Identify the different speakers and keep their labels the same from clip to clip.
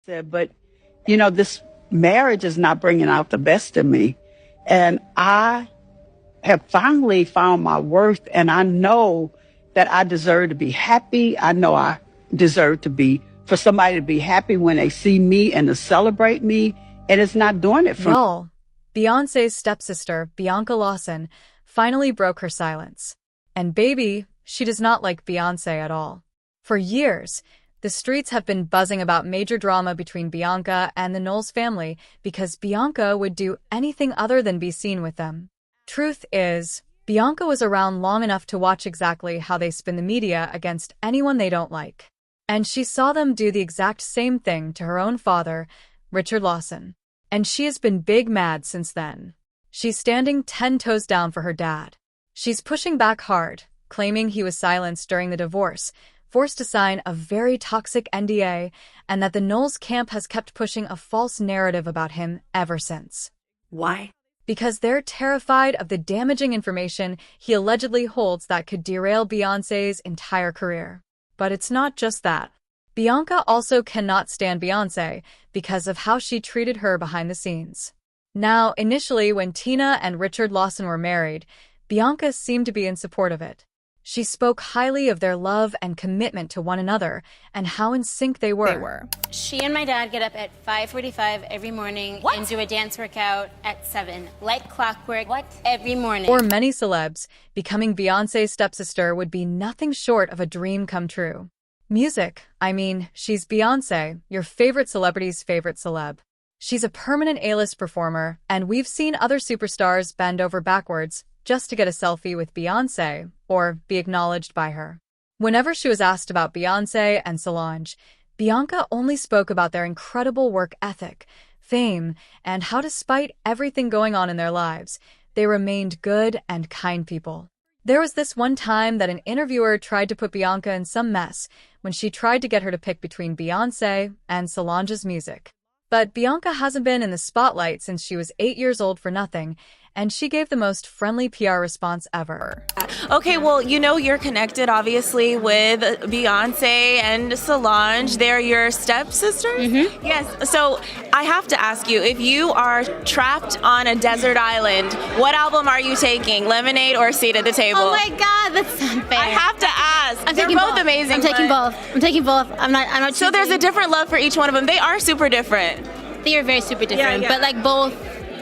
Speaker 1: said, but this marriage is not bringing out the best in me. And I have finally found my worth, and I know that I deserve to be happy. I know I deserve for somebody to be happy when they see me and to celebrate me. And it's not doing it for me.
Speaker 2: Y'all, Beyonce's stepsister, Bianca Lawson, finally broke her silence. And baby, she does not like Beyonce at all. For years, the streets have been buzzing about major drama between Bianca and the Knowles family because Bianca would do anything other than be seen with them. Truth is, Bianca was around long enough to watch exactly how they spin the media against anyone they don't like. And she saw them do the exact same thing to her own father, Richard Lawson. And she has been big mad since then. She's standing 10 toes down for her dad. She's pushing back hard, claiming he was silenced during the divorce, forced to sign a very toxic NDA, and that the Knowles camp has kept pushing a false narrative about him ever since.
Speaker 3: Why?
Speaker 2: Because they're terrified of the damaging information he allegedly holds that could derail Beyoncé's entire career. But it's not just that. Bianca also cannot stand Beyoncé because of how she treated her behind the scenes. Now, initially, when Tina and Richard Lawson were married, Bianca seemed to be in support of it. She spoke highly of their love and commitment to one another and how in sync they were.
Speaker 4: She and my dad get up at 5:45 every morning and do a dance workout at 7, like clockwork, every morning.
Speaker 2: For many celebs, becoming Beyoncé's stepsister would be nothing short of a dream come true. Music, she's Beyoncé, your favorite celebrity's favorite celeb. She's a permanent A-list performer, and we've seen other superstars bend over backwards just to get a selfie with Beyoncé or be acknowledged by her. Whenever she was asked about Beyoncé and Solange, Bianca only spoke about their incredible work ethic, fame, and how despite everything going on in their lives, they remained good and kind people. There was this one time that an interviewer tried to put Bianca in some mess when she tried to get her to pick between Beyoncé and Solange's music. But Bianca hasn't been in the spotlight since she was 8 years old for nothing, and she gave the most friendly PR response ever.
Speaker 3: Okay, well, you're connected, obviously, with Beyonce and Solange. They're your stepsisters?
Speaker 4: Mm-hmm.
Speaker 3: Yes. So I have to ask you, if you are trapped on a desert island, what album are you taking, Lemonade or Seat at the Table?
Speaker 4: Oh my God, that's unfair.
Speaker 3: I have to ask. They're both amazing.
Speaker 4: I'm taking both. I'm not
Speaker 3: So there's a different love for each one of them. They are super different.
Speaker 4: They are very super different,
Speaker 3: Yeah.
Speaker 4: but both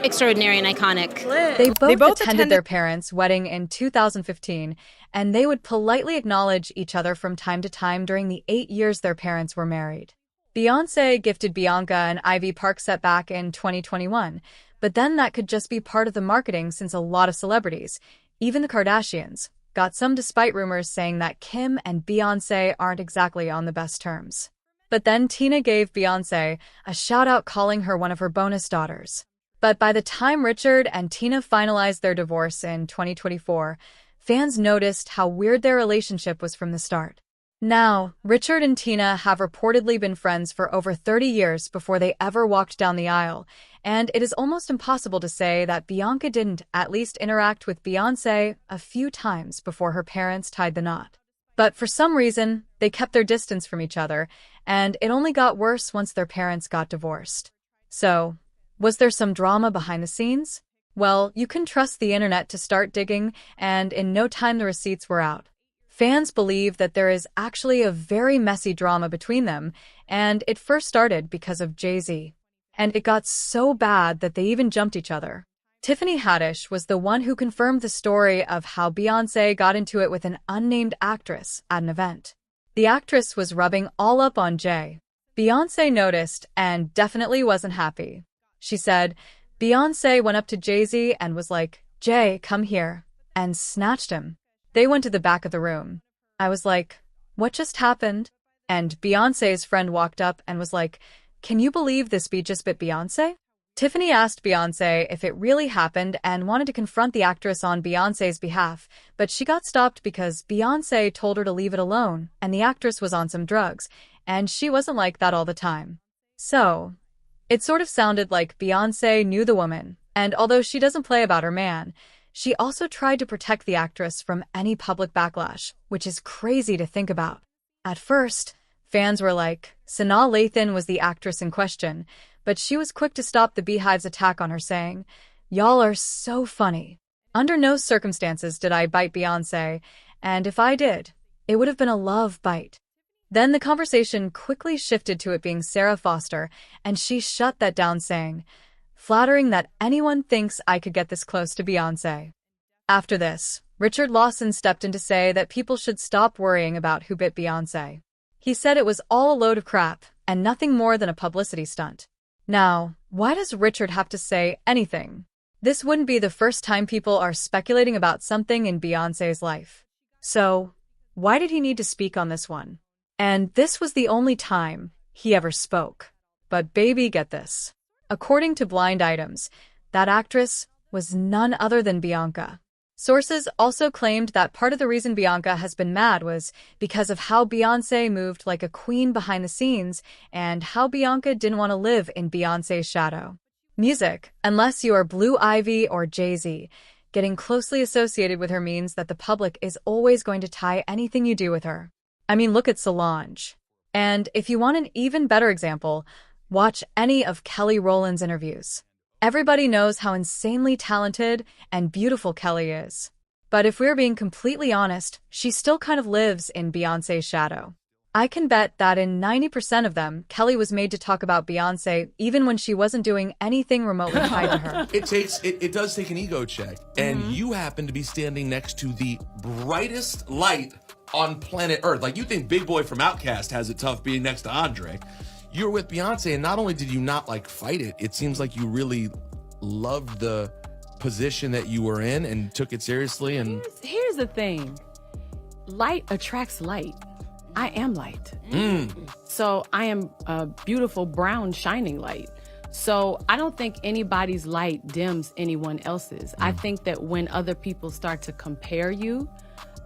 Speaker 4: extraordinary and iconic.
Speaker 2: They both attended their parents' wedding in 2015, and they would politely acknowledge each other from time to time during the 8 years their parents were married. Beyoncé gifted Bianca an Ivy Park set back in 2021, but then that could just be part of the marketing since a lot of celebrities, even the Kardashians, got some despite rumors saying that Kim and Beyoncé aren't exactly on the best terms. But then Tina gave Beyoncé a shout-out calling her one of her bonus daughters. But by the time Richard and Tina finalized their divorce in 2024, fans noticed how weird their relationship was from the start. Now, Richard and Tina have reportedly been friends for over 30 years before they ever walked down the aisle, and it is almost impossible to say that Bianca didn't at least interact with Beyoncé a few times before her parents tied the knot. But for some reason, they kept their distance from each other, and it only got worse once their parents got divorced. So, was there some drama behind the scenes? Well, you can trust the internet to start digging, and in no time the receipts were out. Fans believe that there is actually a very messy drama between them, and it first started because of Jay-Z. And it got so bad that they even jumped each other. Tiffany Haddish was the one who confirmed the story of how Beyoncé got into it with an unnamed actress at an event. The actress was rubbing all up on Jay. Beyoncé noticed and definitely wasn't happy. She said, Beyoncé went up to Jay-Z and was like, "Jay, come here," and snatched him. They went to the back of the room. I was like, what just happened? And Beyoncé's friend walked up and was like, "Can you believe this bee just bit Beyoncé?" Tiffany asked Beyoncé if it really happened and wanted to confront the actress on Beyoncé's behalf, but she got stopped because Beyoncé told her to leave it alone, and the actress was on some drugs, and she wasn't like that all the time. So, it sort of sounded like Beyoncé knew the woman, and although she doesn't play about her man, she also tried to protect the actress from any public backlash, which is crazy to think about. At first, Fans were like, Sanaa Lathan was the actress in question, but she was quick to stop the Beehive's attack on her, saying, "Y'all are so funny. Under no circumstances did I bite Beyoncé, and if I did, it would have been a love bite." Then the conversation quickly shifted to it being Sarah Foster, and she shut that down, saying, "Flattering that anyone thinks I could get this close to Beyoncé." After this, Richard Lawson stepped in to say that people should stop worrying about who bit Beyoncé. He said it was all a load of crap and nothing more than a publicity stunt. Now, why does Richard have to say anything? This wouldn't be the first time people are speculating about something in Beyoncé's life. So, why did he need to speak on this one? And this was the only time he ever spoke. But baby, get this. According to Blind Items, that actress was none other than Bianca. Sources also claimed that part of the reason Bianca has been mad was because of how Beyoncé moved like a queen behind the scenes and how Bianca didn't want to live in Beyoncé's shadow. Music, unless you are Blue Ivy or Jay-Z, getting closely associated with her means that the public is always going to tie anything you do with her. I mean, look at Solange. And if you want an even better example, watch any of Kelly Rowland's interviews. Everybody knows how insanely talented and beautiful Kelly is. But if we're being completely honest, she still kind of lives in Beyoncé's shadow. I can bet that in 90% of them, Kelly was made to talk about Beyoncé even when she wasn't doing anything remotely tied to her.
Speaker 5: It does take an ego check. And you happen to be standing next to the brightest light on planet Earth. Like, you think Big Boy from Outkast has it tough being next to Andre. You're with Beyoncé, and not only did you not fight it, it seems like you really loved the position that you were in and took it seriously. And
Speaker 6: here's the thing. Light attracts light. I am light. So I am a beautiful brown shining light. So I don't think anybody's light dims anyone else's. I think that when other people start to compare you,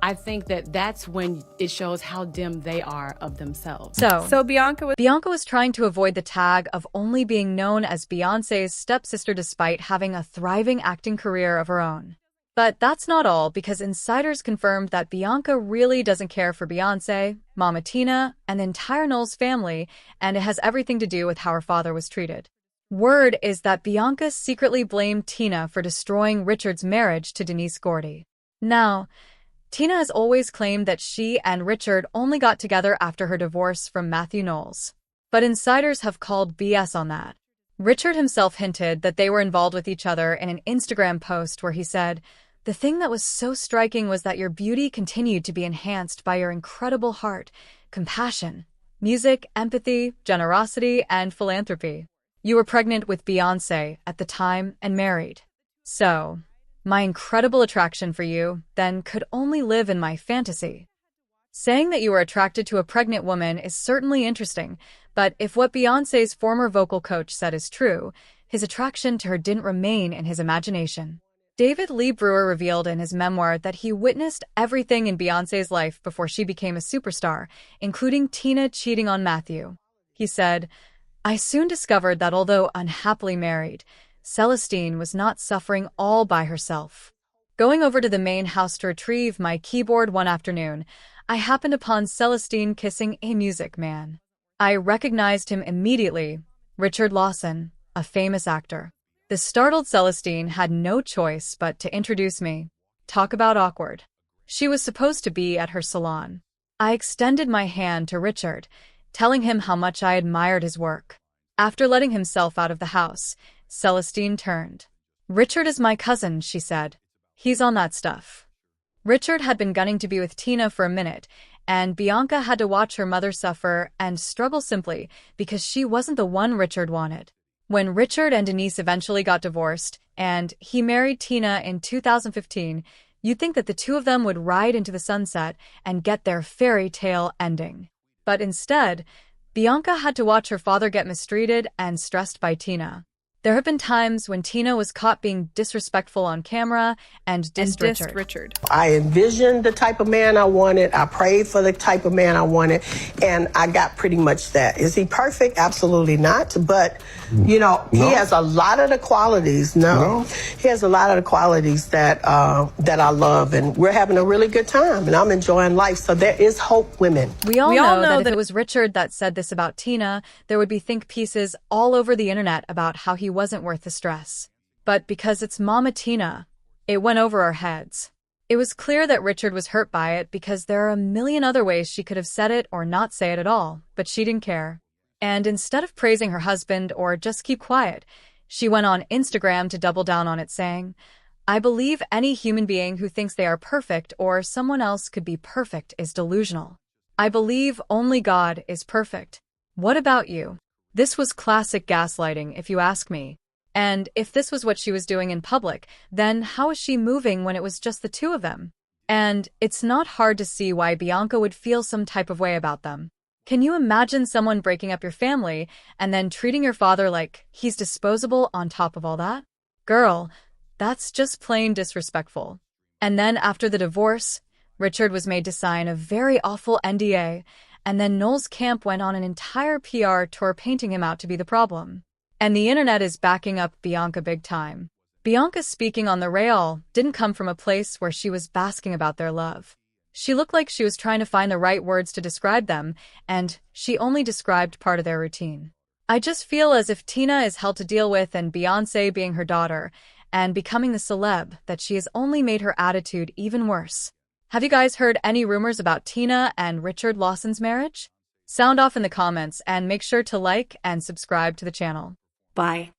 Speaker 6: I think that that's when it shows how dim they are of themselves.
Speaker 2: So Bianca was trying to avoid the tag of only being known as Beyoncé's stepsister despite having a thriving acting career of her own. But that's not all, because insiders confirmed that Bianca really doesn't care for Beyoncé, Mama Tina, and the entire Knowles family, and it has everything to do with how her father was treated. Word is that Bianca secretly blamed Tina for destroying Richard's marriage to Denise Gordy. Now, Tina has always claimed that she and Richard only got together after her divorce from Matthew Knowles. But insiders have called BS on that. Richard himself hinted that they were involved with each other in an Instagram post where he said, "The thing that was so striking was that your beauty continued to be enhanced by your incredible heart, compassion, music, empathy, generosity, and philanthropy. You were pregnant with Beyoncé at the time and married. So, my incredible attraction for you then could only live in my fantasy." Saying that you were attracted to a pregnant woman is certainly interesting, but if what Beyoncé's former vocal coach said is true, his attraction to her didn't remain in his imagination. David Lee Brewer revealed in his memoir that he witnessed everything in Beyoncé's life before she became a superstar, including Tina cheating on Matthew. He said, "I soon discovered that although unhappily married, Celestine was not suffering all by herself. Going over to the main house to retrieve my keyboard one afternoon, I happened upon Celestine kissing a music man. I recognized him immediately, Richard Lawson, a famous actor. The startled Celestine had no choice but to introduce me. Talk about awkward. She was supposed to be at her salon. I extended my hand to Richard, telling him how much I admired his work. After letting himself out of the house, Celestine turned. Richard is my cousin," she said. "He's on that stuff." Richard had been gunning to be with Tina for a minute, and Bianca had to watch her mother suffer and struggle simply because she wasn't the one Richard wanted. When Richard and Denise eventually got divorced, and he married Tina in 2015, you'd think that the two of them would ride into the sunset and get their fairy tale ending. But instead, Bianca had to watch her father get mistreated and stressed by Tina. There have been times when Tina was caught being disrespectful on camera and dissed Richard.
Speaker 7: I envisioned the type of man I wanted. I prayed for the type of man I wanted, and I got pretty much that. Is he perfect? Absolutely not. But, he has a lot of the qualities. He has a lot of the qualities that I love, and we're having a really good time, and I'm enjoying life. So there is hope, women.
Speaker 2: We all know that if it was Richard that said this about Tina, there would be think pieces all over the internet about how he wasn't worth the stress. But because it's Mama Tina, it went over our heads. It was clear that Richard was hurt by it because there are a million other ways she could have said it or not say it at all, but she didn't care. And instead of praising her husband or just keep quiet, she went on Instagram to double down on it, saying, "I believe any human being who thinks they are perfect or someone else could be perfect is delusional. I believe only God is perfect. What about you?" This was classic gaslighting, if you ask me. And if this was what she was doing in public, then how was she moving when it was just the two of them? And it's not hard to see why Bianca would feel some type of way about them. Can you imagine someone breaking up your family and then treating your father like he's disposable on top of all that? Girl, that's just plain disrespectful. And then after the divorce, Richard was made to sign a very awful NDA, and then Noel's camp went on an entire PR tour painting him out to be the problem. And the internet is backing up Bianca big time. Bianca speaking on the rail didn't come from a place where she was basking about their love. She looked like she was trying to find the right words to describe them, and she only described part of their routine. I just feel as if Tina is hell to deal with, and Beyonce being her daughter and becoming the celeb, that she has only made her attitude even worse. Have you guys heard any rumors about Tina and Richard Lawson's marriage? Sound off in the comments and make sure to like and subscribe to the channel.
Speaker 8: Bye.